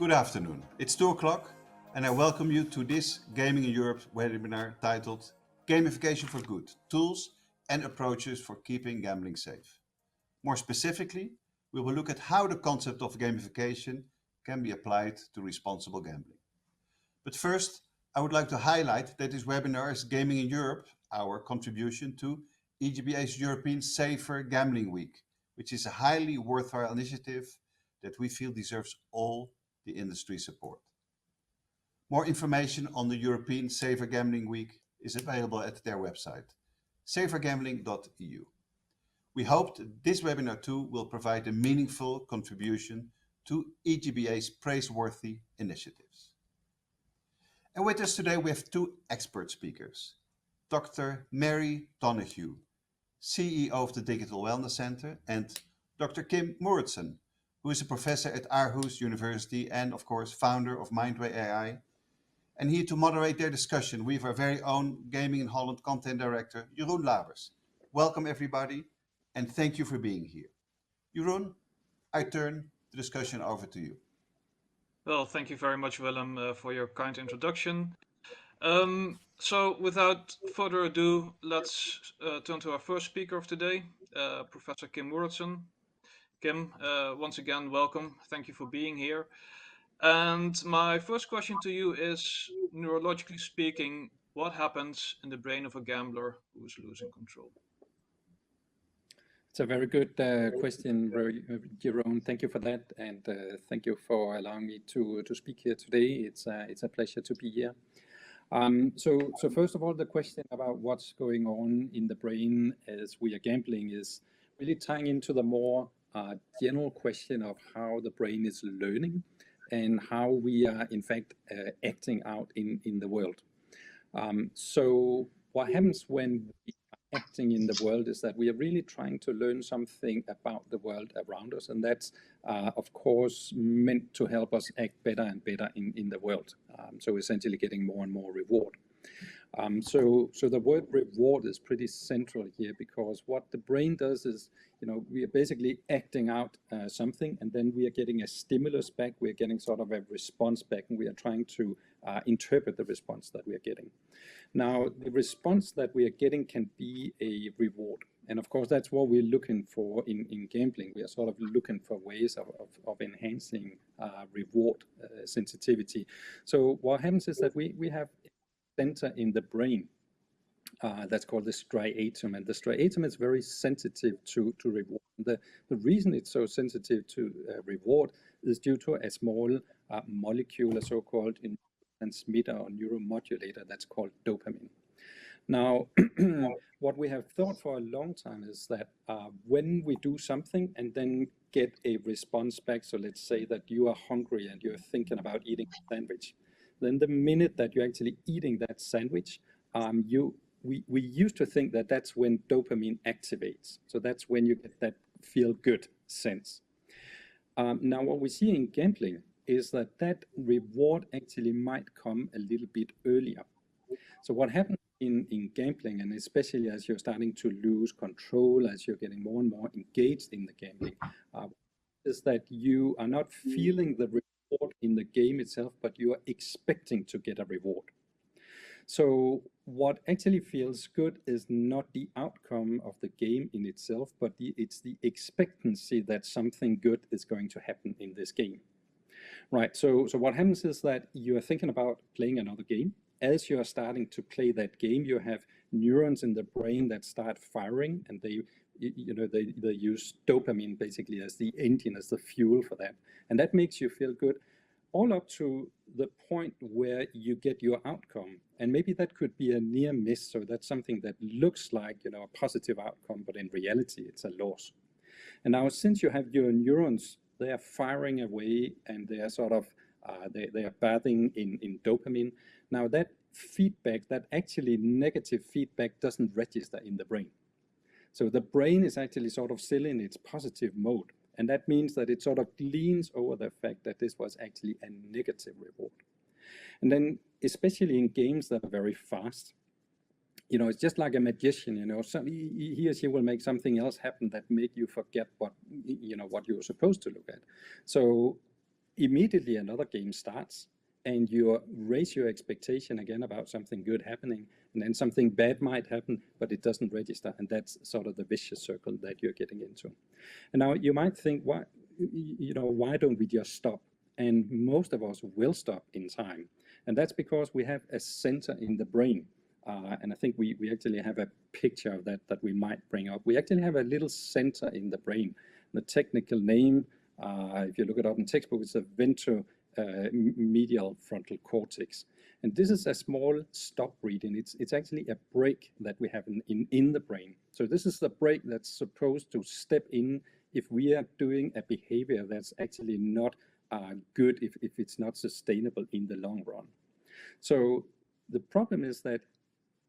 Good afternoon. It's 2 o'clock and I welcome you to this Gaming in Europe webinar titled Gamification for Good, Tools and Approaches for Keeping Gambling Safe. More specifically, we will look at how the concept of gamification can be applied to responsible gambling. But first, I would like to highlight that this webinar is Gaming in Europe, our contribution to EGBA's European Safer Gambling Week, which is a highly worthwhile initiative that we feel deserves all the industry support. More information on the European Safer Gambling Week is available at their website, safergambling.eu. We hope that this webinar too will provide a meaningful contribution to EGBA's praiseworthy initiatives. And with us today we have two expert speakers, Dr. Mary Donohue, CEO of the Digital Wellness Center, and Dr. Kim Mouridsen, who is a professor at Aarhus University and, of course, founder of Mindway AI. And here to moderate their discussion, we have our very own Gaming in Holland content director, Jeroen Labers. Welcome, everybody, and thank you for being here. Jeroen, I turn the discussion over to you. Well, thank you very much, Willem, for your kind introduction. So without further ado, let's turn to our first speaker of today, Professor Kim Mouridsen. Kim, once again, welcome. Thank you for being here. And my first question to you is, neurologically speaking, what happens in the brain of a gambler who is losing control? It's a very good question, Jeroen. Thank you for that, and thank you for allowing me to speak here today. It's a pleasure to be here. So first of all, the question about what's going on in the brain as we are gambling is really tying into the more general question of how the brain is learning and how we are in fact acting out in the world. So what happens when we are acting in the world is that we are really trying to learn something about the world around us, and that's of course meant to help us act better and better in the world. So essentially getting more and more reward. So the word reward is pretty central here, because what the brain does is, we are basically acting out something, and then we are getting a stimulus back, we are getting sort of a response back, and we are trying to interpret the response that we are getting. Now, the response that we are getting can be a reward. And of course, that's what we're looking for in gambling. We are sort of looking for ways of enhancing reward sensitivity. So what happens is that we have center in the brain that's called the striatum, and the striatum is very sensitive to reward. The reason it's so sensitive to reward is due to a small molecule, a so-called transmitter or neuromodulator that's called dopamine. Now, what we have thought for a long time is that when we do something and then get a response back, so let's say that you are hungry and you're thinking about eating a sandwich, then the minute that you're actually eating that sandwich, we used to think that that's when dopamine activates. So that's when you get that feel-good sense. Now, what we see in gambling is that reward actually might come a little bit earlier. So what happens in gambling, and especially as you're starting to lose control, as you're getting more and more engaged in the gambling, is that you are not feeling the reward in the game itself, but you are expecting to get a reward. So what actually feels good is not the outcome of the game in itself, but it's the expectancy that something good is going to happen in this game. Right, so what happens is that you are thinking about playing another game. As you are starting to play that game, you have neurons in the brain that start firing, and they use dopamine basically as the engine, as the fuel for that. And that makes you feel good all up to the point where you get your outcome. And maybe that could be a near miss, so that's something that looks like a positive outcome, but in reality it's a loss. And now, since you have your neurons, they are firing away and they are sort of they are bathing in dopamine. Now that feedback, that actually negative feedback, doesn't register in the brain. So the brain is actually sort of still in its positive mode. And that means that it sort of leans over the fact that this was actually a negative reward. And then, especially in games that are very fast, it's just like a magician, he or she will make something else happen that make you forget what you were supposed to look at. So immediately another game starts, and you raise your expectation again about something good happening, and then something bad might happen, but it doesn't register, and that's sort of the vicious circle that you're getting into. And now you might think, why don't we just stop? And most of us will stop in time, and that's because we have a center in the brain. And I think we actually have a picture of that we might bring up. We actually have a little center in the brain. The technical name, if you look it up in textbook, it's a ventromedial frontal cortex. And this is a small stop region. It's actually a brake that we have in the brain. So this is the brake that's supposed to step in if we are doing a behavior that's actually not good, if it's not sustainable in the long run. So the problem is that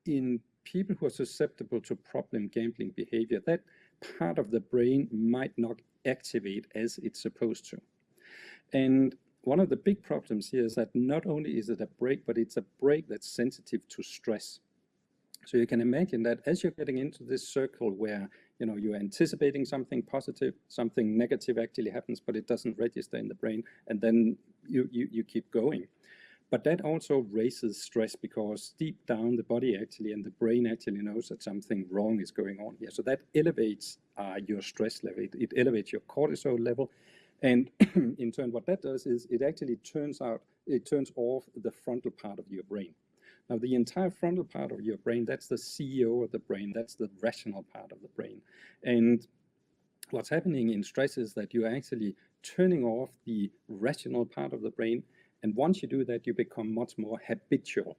in people who are susceptible to problem gambling behavior, that part of the brain might not activate as it's supposed to. And one of the big problems here is that not only is it a brake, but it's a brake that's sensitive to stress. So you can imagine that as you're getting into this circle where you're anticipating something positive, something negative actually happens, but it doesn't register in the brain, and then you keep going. But that also raises stress, because deep down the body actually and the brain actually knows that something wrong is going on here. So that elevates your stress level. It elevates your cortisol level. And in turn, what that does is it actually turns off the frontal part of your brain. Now, the entire frontal part of your brain, that's the CEO of the brain. That's the rational part of the brain. And what's happening in stress is that you're actually turning off the rational part of the brain. And once you do that, you become much more habitual,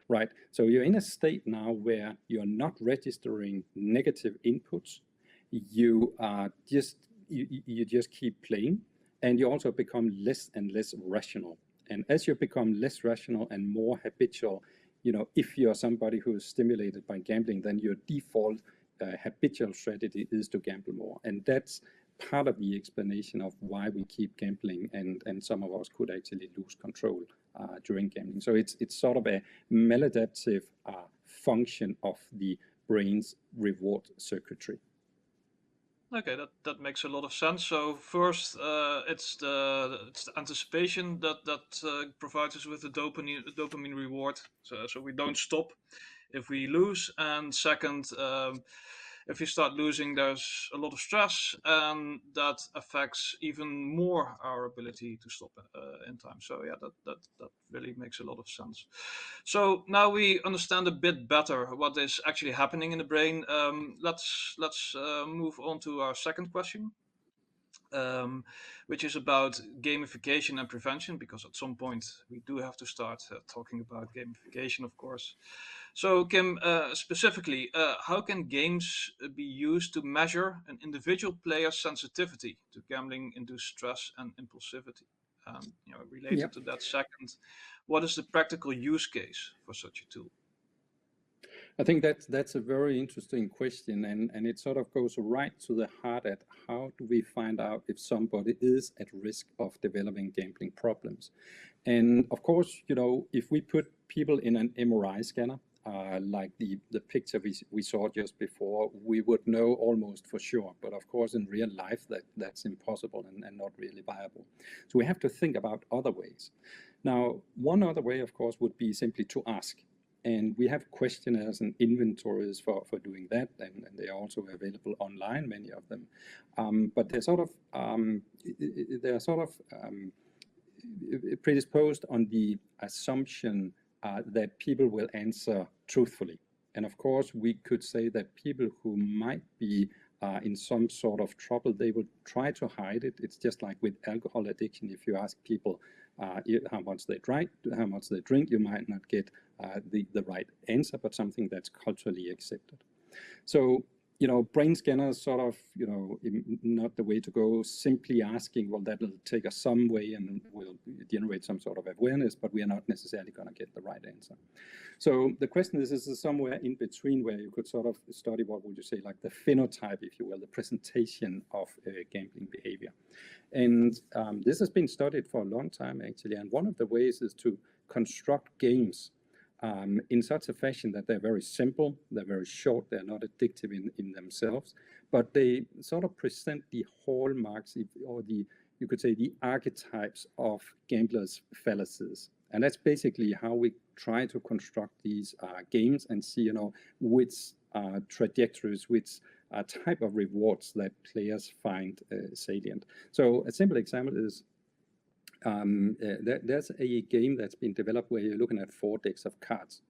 right? So you're in a state now where you're not registering negative inputs. You just keep playing, and you also become less and less rational. And as you become less rational and more habitual, if you're somebody who is stimulated by gambling, then your default habitual strategy is to gamble more. And that's part of the explanation of why we keep gambling, and some of us could actually lose control during gambling. So it's sort of a maladaptive function of the brain's reward circuitry. Okay, that makes a lot of sense. So first, it's the anticipation that provides us with the dopamine reward. So we don't stop if we lose. And second, if you start losing, there's a lot of stress, and that affects even more our ability to stop in time. So yeah, that really makes a lot of sense. So now we understand a bit better what is actually happening in the brain. Let's move on to our second question, which is about gamification and prevention, because at some point we do have to start talking about gamification, of course. So Kim, specifically, how can games be used to measure an individual player's sensitivity to gambling-induced stress and impulsivity? Related to that second, what is the practical use case for such a tool? I think that's a very interesting question, and it sort of goes right to the heart at how do we find out if somebody is at risk of developing gambling problems. And of course, if we put people in an MRI scanner, like the picture we saw just before, we would know almost for sure. But of course, in real life, that's impossible and not really viable. So we have to think about other ways. Now, one other way, of course, would be simply to ask. And we have questionnaires and inventories for doing that, and they are also available online, many of them. But they're sort of predisposed on the assumption that people will answer truthfully. And of course, we could say that people who might be in some sort of trouble, they will try to hide it. It's just like with alcohol addiction. If you ask people how much they drink, you might not get the right answer, but something that's culturally accepted. So, brain scanners sort of, not the way to go. Simply asking, well, that'll take us some way and will generate some sort of awareness, but we are not necessarily going to get the right answer. So the question is somewhere in between, where you could sort of study, what would you say, like the phenotype, if you will, the presentation of gambling behavior. And this has been studied for a long time, actually. And one of the ways is to construct games in such a fashion that they're very simple, they're very short, they're not addictive in themselves, but they sort of present the hallmarks or the you could say, the archetypes of gamblers' fallacies. And that's basically how we try to construct these games and see, which trajectories, which type of rewards that players find salient. So a simple example is there's a game that's been developed where you're looking at 4 decks of cards.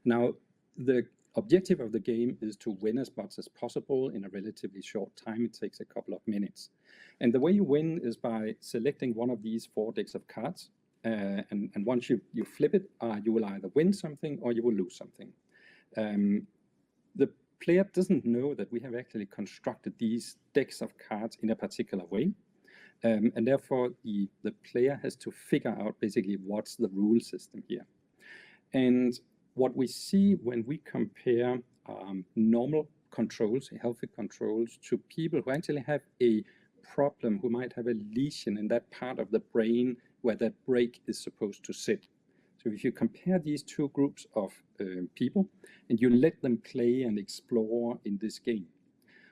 Now, the objective of the game is to win as much as possible in a relatively short time. It takes a couple of minutes. And the way you win is by selecting one of these 4 decks of cards. And once you flip it, you will either win something or you will lose something. The player doesn't know that we have actually constructed these decks of cards in a particular way. And therefore, the player has to figure out basically what's the rule system here. And what we see when we compare normal controls, healthy controls, to people who actually have a problem, who might have a lesion in that part of the brain where that break is supposed to sit. So if you compare these 2 groups of people and you let them play and explore in this game,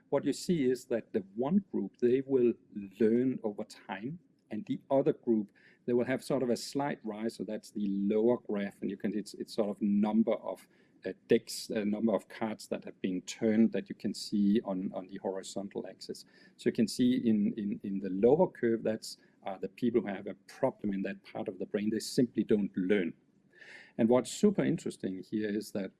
what you see is that the one group, they will learn over time, and the other group, they will have sort of a slight rise. So that's the lower graph, and you can it's sort of number of decks, number of cards that have been turned that you can see on the horizontal axis. So you can see in the lower curve, that's the people who have a problem in that part of the brain. They simply don't learn. And what's super interesting here is that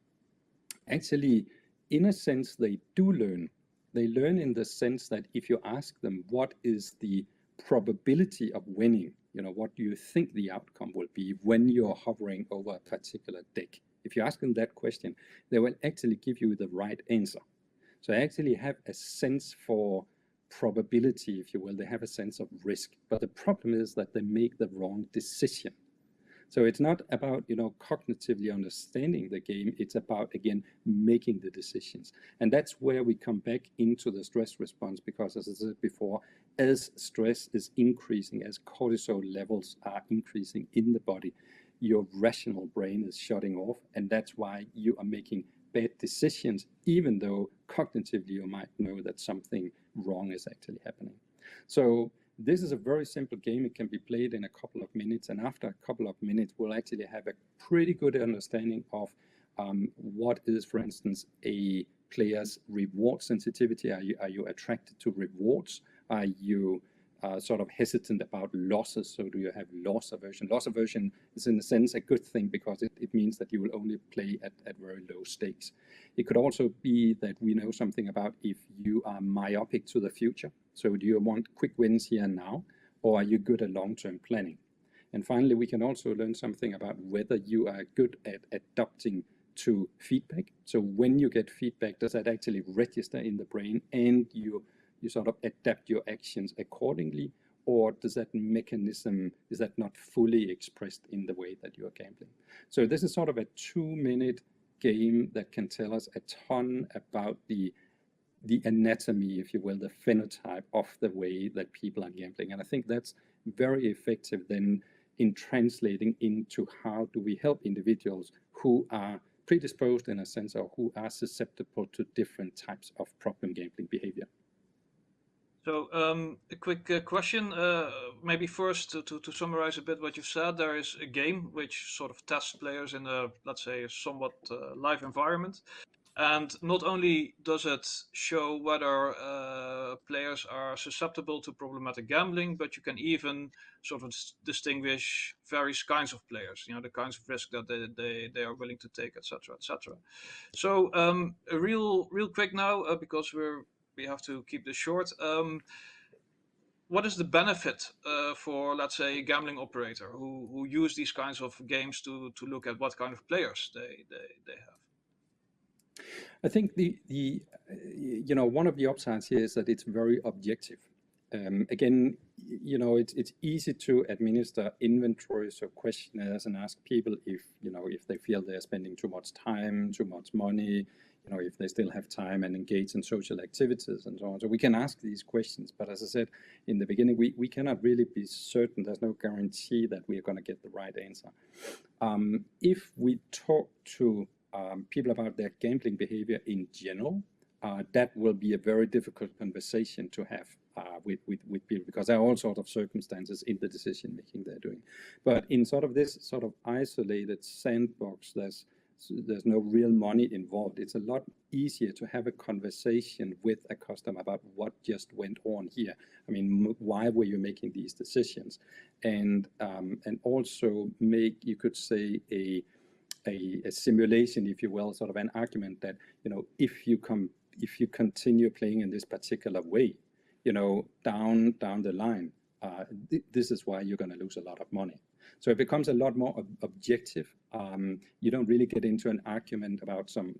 actually, in a sense, they do learn. They learn in the sense that if you ask them what is the probability of winning, what do you think the outcome will be when you're hovering over a particular deck? If you ask them that question, they will actually give you the right answer. So they actually have a sense for probability, if you will. They have a sense of risk. But the problem is that they make the wrong decision. So it's not about, cognitively understanding the game. It's about, again, making the decisions. And that's where we come back into the stress response, because as I said before, as stress is increasing, as cortisol levels are increasing in the body, your rational brain is shutting off. And that's why you are making bad decisions, even though cognitively you might know that something wrong is actually happening. So this is a very simple game. It can be played in a couple of minutes, and after a couple of minutes, we'll actually have a pretty good understanding of what is, for instance, a player's reward sensitivity. Are you attracted to rewards? Are you sort of hesitant about losses? So do you have loss aversion? Loss aversion is in a sense a good thing, because it means that you will only play at very low stakes. It could also be that we know something about if you are myopic to the future. So do you want quick wins here and now, or are you good at long-term planning? And finally, we can also learn something about whether you are good at adapting to feedback. So when you get feedback, does that actually register in the brain and you sort of adapt your actions accordingly, or does that mechanism, is that not fully expressed in the way that you are gambling? So this is sort of a 2-minute game that can tell us a ton about the anatomy, if you will, the phenotype of the way that people are gambling. And I think that's very effective then in translating into how do we help individuals who are predisposed in a sense, or who are susceptible to different types of problem gambling behavior. So a quick question, maybe first to summarize a bit what you've said. There is a game which sort of tests players in a, let's say, a somewhat live environment. And not only does it show whether players are susceptible to problematic gambling, but you can even sort of distinguish various kinds of players, the kinds of risk that they are willing to take, etc., etc. So a real quick now, because we have to keep this short. What is the benefit for, let's say, a gambling operator who use these kinds of games to look at what kind of players they have? I think one of the upsides here is that it's very objective. Again, it's easy to administer inventories or questionnaires and ask people if they feel they're spending too much time, too much money, if they still have time and engage in social activities and so on. So we can ask these questions, but as I said in the beginning, we cannot really be certain. There's no guarantee that we are going to get the right answer. If we talk to people about their gambling behavior in general, that will be a very difficult conversation to have with people, because there are all sorts of circumstances in the decision making they're doing. But in sort of this sort of isolated sandbox, there's no real money involved. It's a lot easier to have a conversation with a customer about what just went on here. I mean, why were you making these decisions? And also make, you could say, a simulation, if you will, sort of an argument that, you know, if you continue playing in this particular way, you know, down the line, this is why you're going to lose a lot of money. So it becomes a lot more objective. You don't really get into an argument about some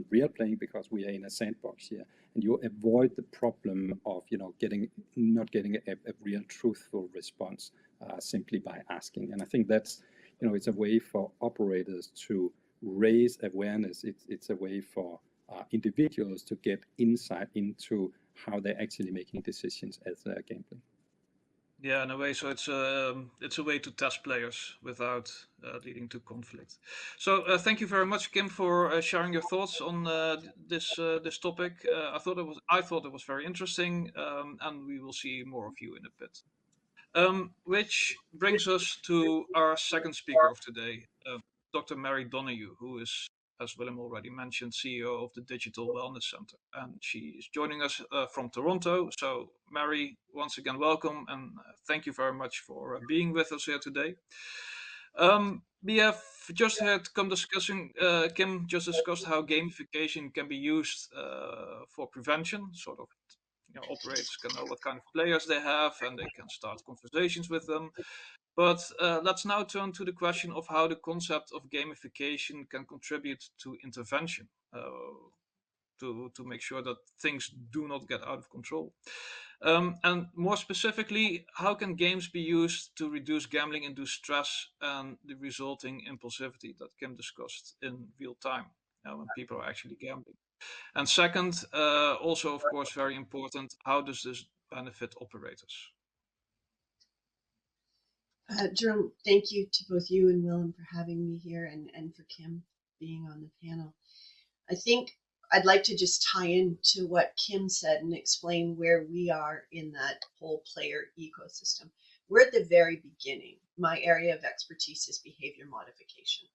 real playing, because we are in a sandbox here, and you avoid the problem of, you know, not getting a real truthful response simply by asking. And I think that's, you know, it's a way for operators to raise awareness. It's a way for individuals to get insight into how they're actually making decisions as they're gambling. Yeah, in a way, so it's a way to test players without leading to conflict. So thank you very much, Kim, for sharing your thoughts on this topic. I thought it was very interesting, and we will see more of you in a bit. Which brings us to our second speaker of today, Dr. Mary Donohue, who is, as Willem already mentioned, CEO of the Digital Wellness Center. And she is joining us from Toronto. So, Mary, once again, welcome, and thank you very much for being with us here today. We have just had Kim just discussed how gamification can be used for prevention, sort of. You know, operators can know what kind of players they have, and they can start conversations with them. But let's now turn to the question of how the concept of gamification can contribute to intervention, to make sure that things do not get out of control. And more specifically, how can games be used to reduce gambling-induced stress and the resulting impulsivity that Kim discussed in real time, when people are actually gambling? And second, also, of course, very important, how does this benefit operators? Jerome, thank you to both you and Willem for having me here, and for Kim being on the panel. I think I'd like to just tie into what Kim said and explain where we are in that whole player ecosystem. We're at the very beginning. My area of expertise is behavior modification.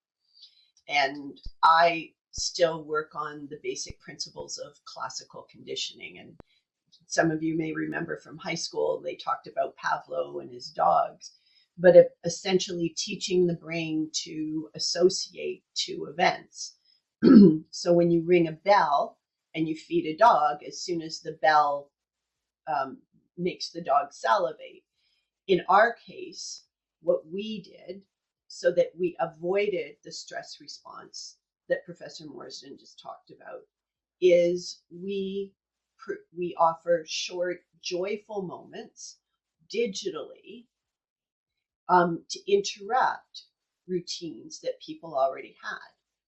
And I still work on the basic principles of classical conditioning. And some of you may remember from high school, they talked about Pavlov and his dogs, but essentially teaching the brain to associate two events. So when you ring a bell and you feed a dog, as soon as the bell makes the dog salivate. In our case, what we did, so that we avoided the stress response that Professor Mouridsen just talked about, is we offer short, joyful moments digitally to interrupt routines that people already had.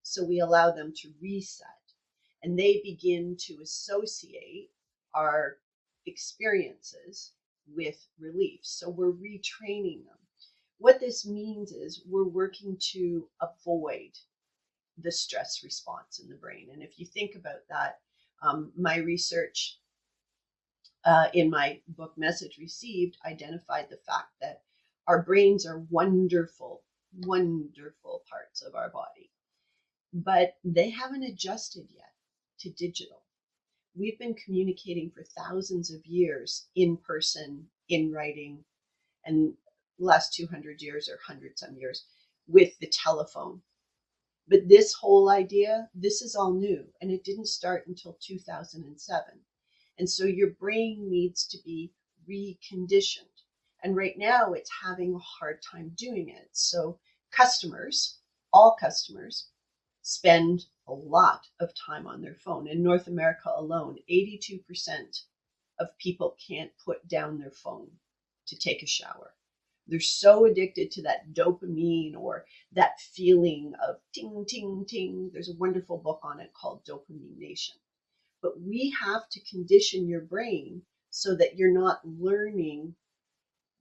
So we allow them to reset, and they begin to associate our experiences with relief. So we're retraining them. What this means is we're working to avoid the stress response in the brain. And if you think about that, my research in my book Message Received identified the fact that our brains are wonderful, wonderful parts of our body, but they haven't adjusted yet to digital. We've been communicating for thousands of years in person, in writing, and the last 200 years or 100-some years with the telephone. But this whole idea, this is all new, and it didn't start until 2007. And so your brain needs to be reconditioned. And right now it's having a hard time doing it. So customers, all customers, spend a lot of time on their phone. In North America alone, 82% of people can't put down their phone to take a shower. They're so addicted to that dopamine or that feeling of ting, ting, ting. There's a wonderful book on it called Dopamine Nation. But we have to condition your brain so that you're not learning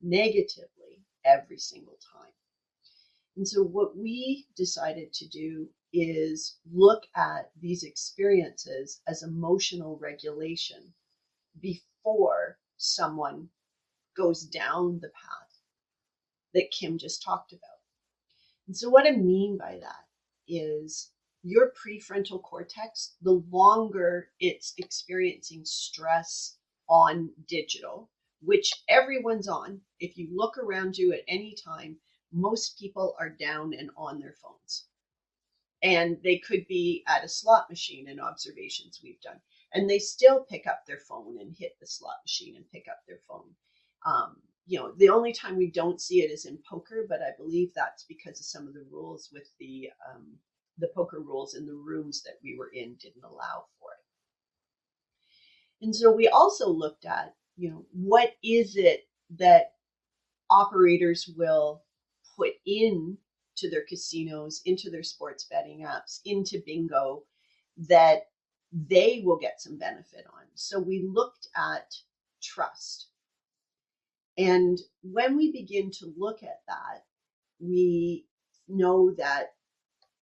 negatively every single time. And so what we decided to do is look at these experiences as emotional regulation before someone goes down the path that Kim just talked about. And so what I mean by that is your prefrontal cortex, the longer it's experiencing stress on digital, which everyone's on. If you look around you at any time, most people are down and on their phones. And they could be at a slot machine in observations we've done. And they still pick up their phone and hit the slot machine and pick up their phone. The only time we don't see it is in poker, but I believe that's because of some of the rules with the poker rules in the rooms that we were in didn't allow for it. And so we also looked at, what is it that operators will put in to their casinos, into their sports betting apps, into bingo, that they will get some benefit on. So we looked at trust. And when we begin to look at that, we know that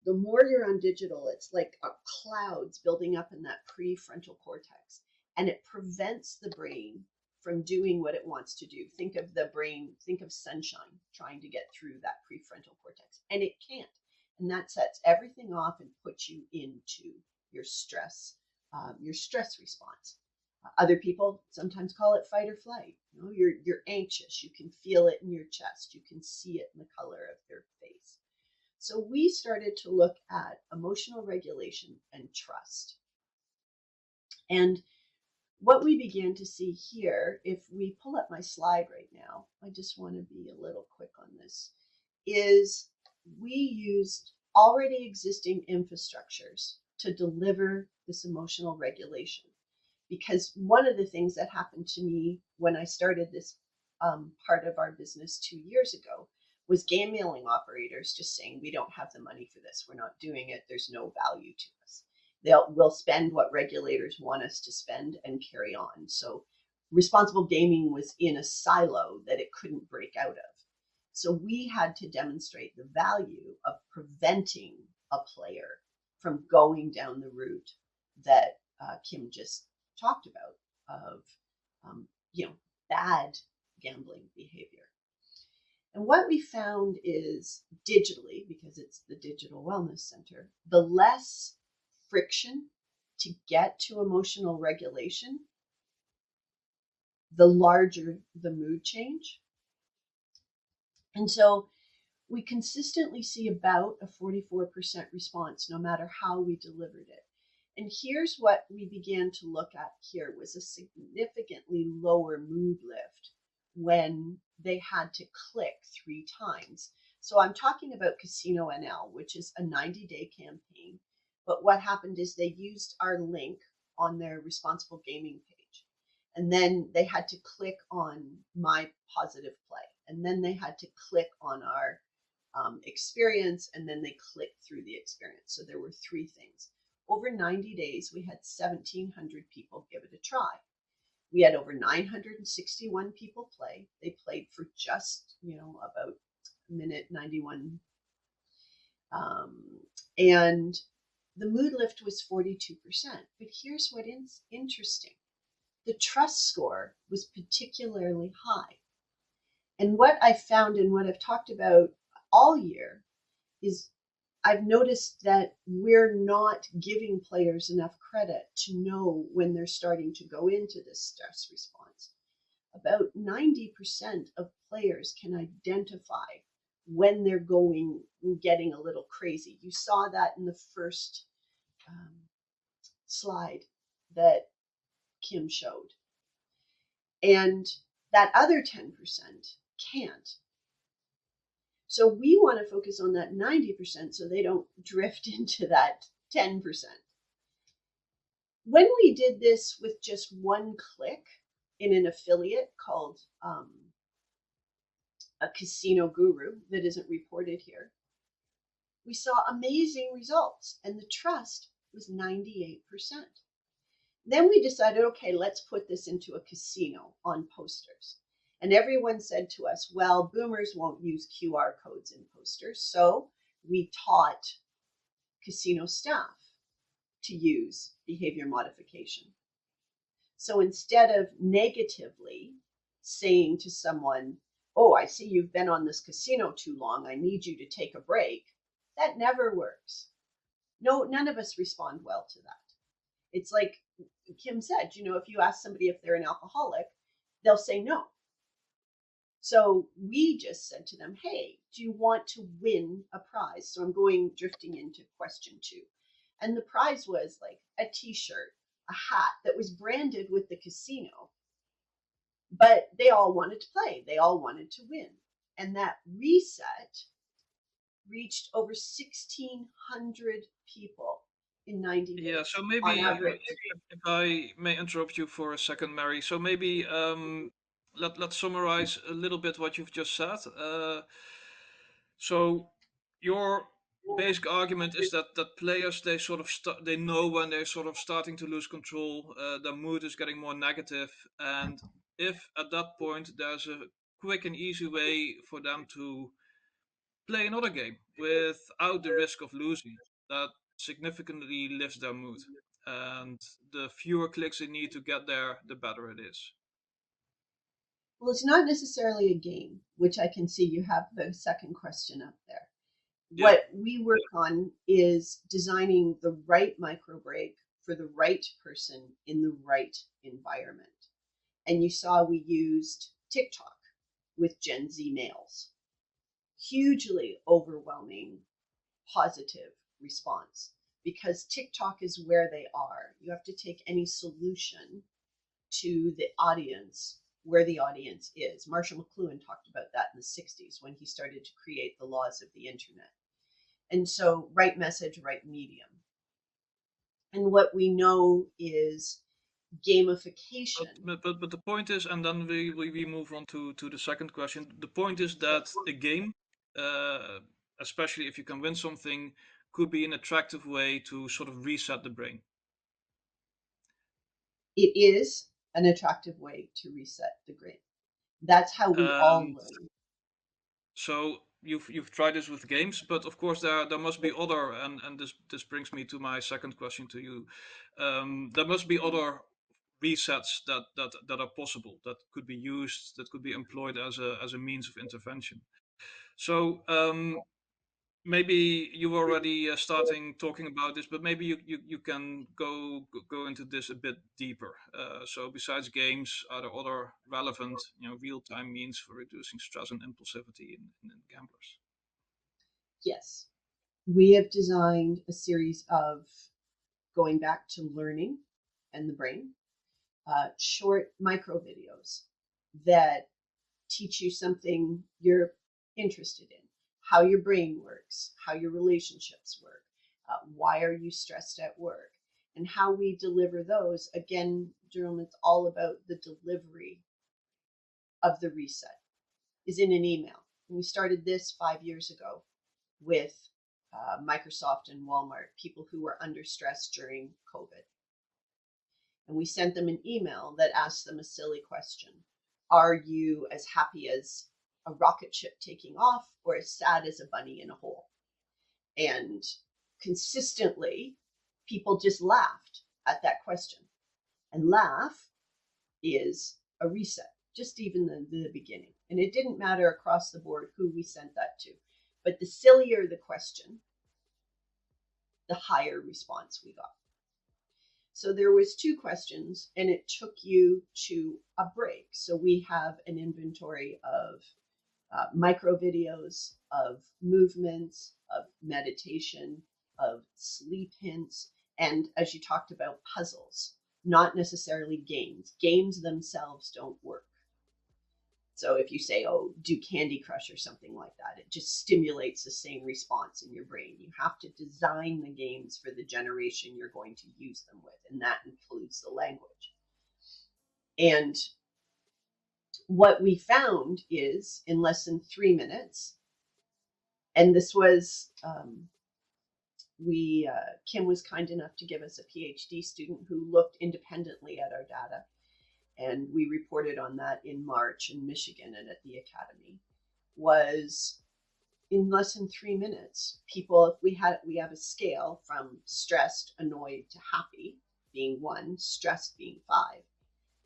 the more you're on digital, it's like clouds building up in that prefrontal cortex, and it prevents the brain from doing what it wants to do. Think of the brain, think of sunshine trying to get through that prefrontal cortex, and it can't. And that sets everything off and puts you into your stress response. Other people sometimes call it fight or flight. You're anxious. You can feel it in your chest. You can see it in the color of their face. So we started to look at emotional regulation and trust. And what we began to see here, if we pull up my slide right now, I just want to be a little quick on this, is we used already existing infrastructures to deliver this emotional regulation. Because one of the things that happened to me when I started this part of our business 2 years ago was game mailing operators just saying, we don't have the money for this. We're not doing it. There's no value to us. We'll spend what regulators want us to spend and carry on. So responsible gaming was in a silo that it couldn't break out of. So we had to demonstrate the value of preventing a player from going down the route that Kim just talked about of bad gambling behavior. And what we found is digitally, because it's the Digital Wellness Center, the less friction to get to emotional regulation, the larger the mood change. And so we consistently see about a 44% response no matter how we delivered it. And here's what we began to look at here was a significantly lower mood lift when they had to click 3 times. So I'm talking about Casino NL, which is a 90-day campaign. But what happened is they used our link on their responsible gaming page. And then they had to click on my positive play. And then they had to click on our experience, and then they clicked through the experience. So there were 3 things. Over 90 days, we had 1,700 people give it a try. We had over 961 people play. They played for just, about a minute 91. And the mood lift was 42%. But here's what is interesting. The trust score was particularly high. And what I found and what I've talked about all year is I've noticed that we're not giving players enough credit to know when they're starting to go into this stress response. About 90% of players can identify when they're getting a little crazy. You saw that in the first slide that Kim showed. And that other 10% can't. So we want to focus on that 90% so they don't drift into that 10%. When we did this with just one click in an affiliate called a casino guru that isn't reported here, we saw amazing results, and the trust was 98%. Then we decided, okay, let's put this into a casino on posters. And everyone said to us, well, boomers won't use QR codes in posters. So we taught casino staff to use behavior modification. So instead of negatively saying to someone, oh, I see you've been on this casino too long, I need you to take a break, that never works. No, none of us respond well to that. It's like Kim said, you know, if you ask somebody if they're an alcoholic, they'll say no. So we just said to them, hey, do you want to win a prize? So I'm drifting into question 2. And the prize was like a t-shirt, a hat that was branded with the casino. But they all wanted to play. They all wanted to win. And that reset reached over 1,600 people in 90 days. Yeah, so on maybe average. if I may interrupt you for a second, Mary. So maybe let's summarize a little bit what you've just said. So your basic argument is that players, they sort of they know when they're sort of starting to lose control, their mood is getting more negative, and if at that point there's a quick and easy way for them to play another game without the risk of losing, that significantly lifts their mood. And the fewer clicks they need to get there, the better it is. Well, it's not necessarily a game, which I can see you have the second question up there. Yeah. What we work on is designing the right micro break for the right person in the right environment. And you saw we used TikTok with Gen Z males. Hugely overwhelming positive response, because TikTok is where they are. You have to take any solution to the audience where the audience is. Marshall McLuhan talked about that in the 60s when he started to create the laws of the internet. And so right message, right medium. And what we know is gamification. But the point is, and then we move on to the second question. The point is that a game, especially if you can win something, could be an attractive way to sort of reset the brain. It is an attractive way to reset the brain. That's how we all learn. So you've tried this with games, but of course there must be other, and this brings me to my second question to you. There must be other resets that are possible, that could be used, that could be employed as a means of intervention. So maybe you were already starting talking about this, but maybe you can go into this a bit deeper. So besides games, are there other relevant, real-time means for reducing stress and impulsivity in gamblers? Yes. We have designed a series of, going back to learning and the brain, short micro videos that teach you something you're interested in, how your brain works, how your relationships work, why are you stressed at work, and how we deliver those. Again, Jerome, it's all about the delivery of the reset is in an email. And we started this 5 years ago with Microsoft and Walmart, people who were under stress during COVID. And we sent them an email that asked them a silly question. Are you as happy as a rocket ship taking off, or as sad as a bunny in a hole? And consistently, people just laughed at that question. And laugh is a reset, just even the beginning. And it didn't matter across the board who we sent that to. But the sillier the question, the higher response we got. So there was 2 questions, and it took you to a break. So we have an inventory of micro videos, of movements, of meditation, of sleep hints, and as you talked about, puzzles, not necessarily games. Games themselves don't work. So if you say, oh, do Candy Crush or something like that, it just stimulates the same response in your brain. You have to design the games for the generation you're going to use them with, and that includes the language. And what we found is, in less than 3 minutes, and this was, Kim was kind enough to give us a PhD student who looked independently at our data. And we reported on that in March in Michigan and at the Academy, was in less than 3 minutes, people, if we have a scale from stressed, annoyed to happy being 1, stressed being 5.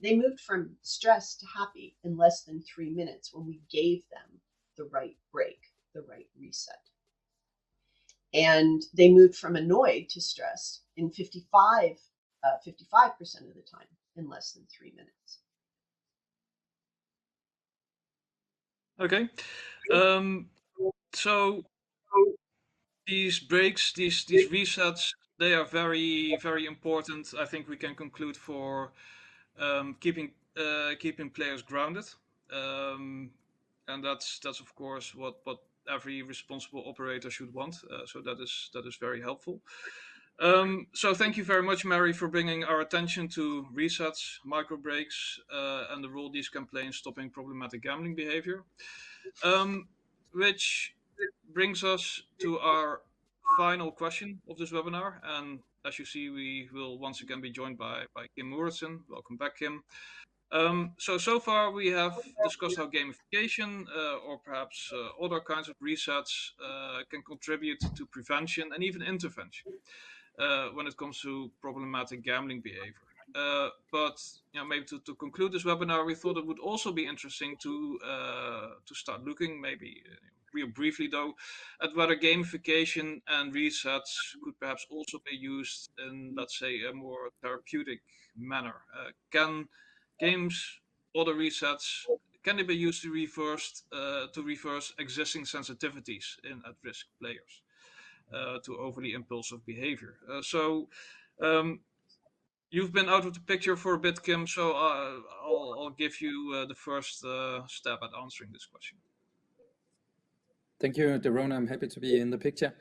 They moved from stressed to happy in less than 3 minutes when we gave them the right break, the right reset. And they moved from annoyed to stressed in 55% of the time in less than 3 minutes. Okay. So these breaks, these resets, they are very, very important. I think we can conclude for keeping players grounded, and that's of course what every responsible operator should want. So that is very helpful. So thank you very much, Mary, for bringing our attention to resets, micro breaks, and the role these can play in stopping problematic gambling behavior. Which brings us to our final question of this webinar. And as you see, we will once again be joined by Kim Mouridsen. Welcome back, Kim. So far we have discussed how gamification or perhaps other kinds of resets can contribute to prevention and even intervention when it comes to problematic gambling behavior. But maybe to conclude this webinar, we thought it would also be interesting to start looking, maybe real briefly though, at whether gamification and resets could perhaps also be used in, let's say, a more therapeutic manner. Can games, other resets, can they be used to reverse existing sensitivities in at-risk players to overly impulsive behavior? You've been out of the picture for a bit, Kim, so I'll give you the first stab at answering this question. Thank you, Deron. I'm happy to be in the picture.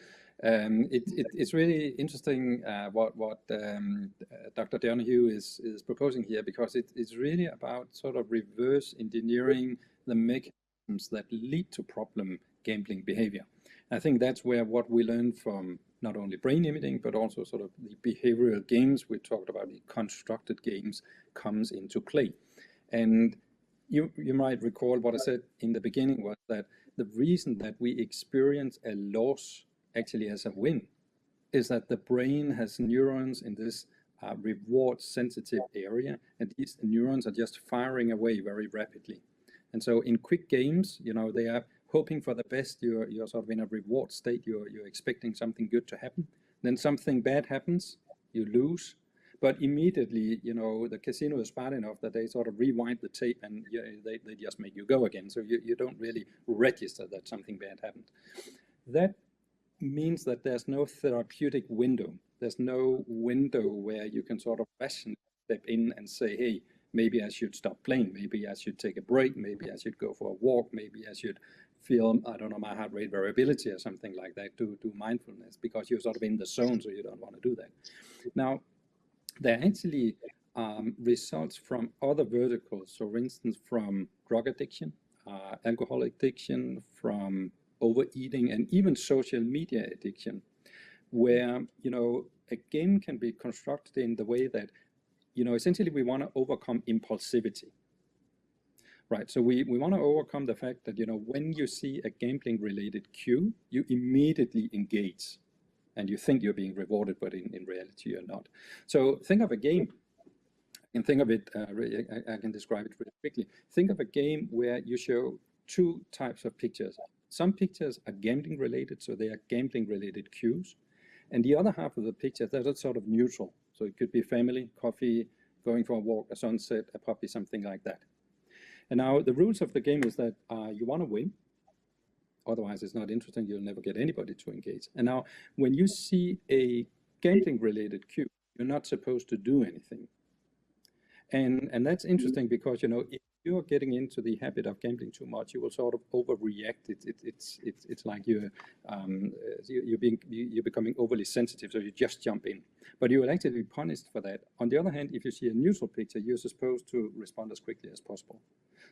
It's really interesting what Dr. Donohue is proposing here, because it's really about sort of reverse engineering the mechanisms that lead to problem gambling behavior. I think that's where what we learned from not only brain imaging, but also sort of the behavioral games we talked about, the constructed games, comes into play. And you might recall what I said in the beginning was that the reason that we experience a loss actually as a win is that the brain has neurons in this reward sensitive area, and these neurons are just firing away very rapidly. And so in quick games, they are hoping for the best. You're sort of in a reward state. You're expecting something good to happen. Then something bad happens, you lose. But immediately, the casino is smart enough that they sort of rewind the tape and they just make you go again. So you don't really register that something bad happened. That means that there's no therapeutic window. There's no window where you can sort of rationally step in and say, hey, maybe I should stop playing. Maybe I should take a break. Maybe I should go for a walk. Maybe I should feel, I don't know, my heart rate variability or something like that, do mindfulness, because you're sort of in the zone, so you don't want to do that. Now, there are actually results from other verticals. So for instance, from drug addiction, alcohol addiction, from overeating, and even social media addiction, where, a game can be constructed in the way that, essentially we want to overcome impulsivity. Right, so we want to overcome the fact that, when you see a gambling related cue, you immediately engage. And you think you're being rewarded, but in reality you're not. So think of a game, and think of it, I can describe it really quickly. Think of a game where you show two types of pictures. Some pictures are gambling related, so they are gambling related cues. And the other half of the picture, that is sort of neutral. So it could be family, coffee, going for a walk, a sunset, a puppy, something like that. And now the rules of the game is that you want to win. Otherwise, it's not interesting. You'll never get anybody to engage. And now, when you see a gambling-related cue, you're not supposed to do anything. And that's interesting because, if you're getting into the habit of gambling too much, you will sort of overreact. It's like you're becoming overly sensitive, so you just jump in. But you will actually be punished for that. On the other hand, if you see a neutral picture, you're supposed to respond as quickly as possible.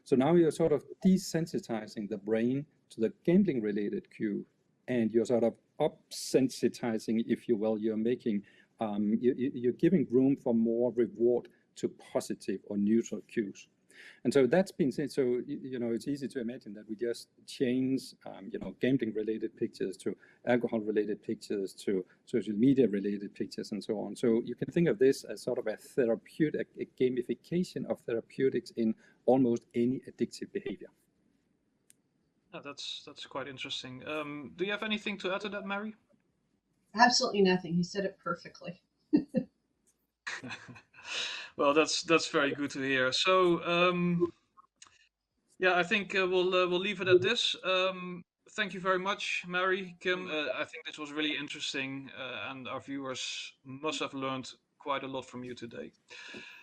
So now you're sort of desensitizing the brain to the gambling-related cue, and you're sort of up-sensitizing, if you will. You're making, you're giving room for more reward to positive or neutral cues. And so that's been said. So, it's easy to imagine that we just change, gambling related pictures to alcohol related pictures to social media related pictures and so on. So you can think of this as sort of a therapeutic, a gamification of therapeutics in almost any addictive behavior. Yeah, that's quite interesting. Do you have anything to add to that, Mary? Absolutely nothing. He said it perfectly. Well, that's very good to hear. So, yeah, I think we'll leave it at this. Thank you very much, Mary, Kim. I think this was really interesting, and our viewers must have learned quite a lot from you today.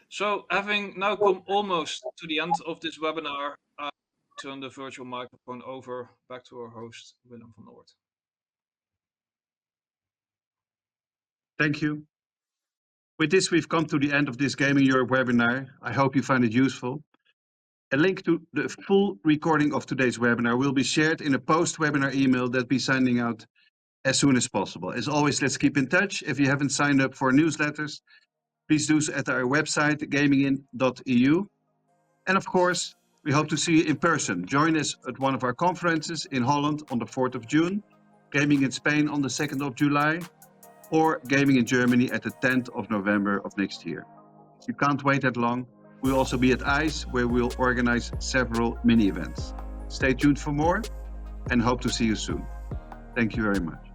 So, having now come almost to the end of this webinar, I turn the virtual microphone over back to our host, Willem van Noort. Thank you. With this, we've come to the end of this Gaming Europe webinar. I hope you find it useful. A link to the full recording of today's webinar will be shared in a post-webinar email that will be sending out as soon as possible. As always, let's keep in touch. If you haven't signed up for newsletters, please do so at our website, gamingin.eu. And of course, we hope to see you in person. Join us at one of our conferences in Holland on the 4th of June, Gaming in Spain on the 2nd of July, or Gaming in Germany at the 10th of November of next year. If you can't wait that long, we'll also be at ICE, where we'll organize several mini events. Stay tuned for more and hope to see you soon. Thank you very much.